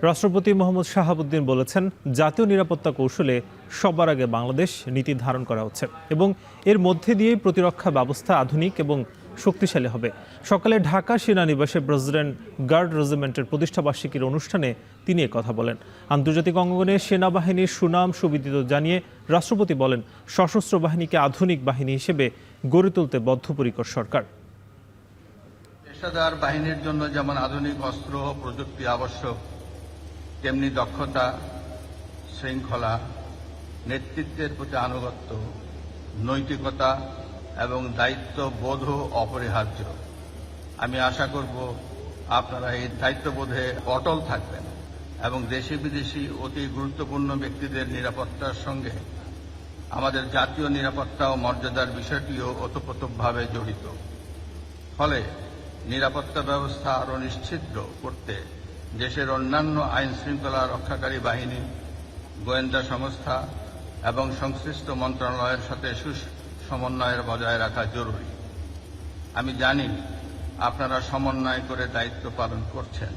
রাষ্ট্রপতি মোহাম্মদ শাহাবুদ্দিন বলেছেন, জাতীয় নিরাপত্তা কৌশলে সবার আগে বাংলাদেশ নীতি ধারণ করা হচ্ছে এবং এর মধ্যে দিয়েই প্রতিরক্ষা ব্যবস্থা আধুনিক এবং শক্তিশালী হবে। সকালে ঢাকা সেনানিবাসে প্রেসিডেন্ট গার্ড রেজিমেন্টের প্রতিষ্ঠাবার্ষিকীর অনুষ্ঠানে তিনি কথা বলেন। আন্তর্জাতিক অঙ্গনে সেনাবাহিনীর সুনাম সুবিদিত জানিয়ে রাষ্ট্রপতি বলেন, সশস্ত্র বাহিনীকে আধুনিক বাহিনী হিসেবে গড়ে তুলতে বদ্ধপরিকর সরকার। পেশাদার বাহিনীর জন্য যেমন আধুনিক অস্ত্র ও প্রযুক্তি আবশ্যক, তেমনি দক্ষতা, শৃঙ্খলা, নেতৃত্বের প্রতি আনুগত্য, নৈতিকতা এবং দায়িত্ববোধও অপরিহার্য। আমি আশা করব আপনারা এই দায়িত্ববোধে অটল থাকবেন এবং দেশি বিদেশি অতি গুরুত্বপূর্ণ ব্যক্তিদের নিরাপত্তার সঙ্গে আমাদের জাতীয় নিরাপত্তা ও মর্যাদার বিষয়টিও ওতপ্রোতভাবে জড়িত। ফলে নিরাপত্তা ব্যবস্থা আরও নিশ্চিত করতে দেশের অন্যান্য আইন শৃঙ্খলা রক্ষাকারী বাহিনী, গোয়েন্দা সংস্থা এবং সংশ্লিষ্ট মন্ত্রণালয়ের সাথে সুসমন্বয়ের বজায় রাখা জরুরি। আমি জানি আপনারা সমন্বয় করে দায়িত্ব পালন করছেন।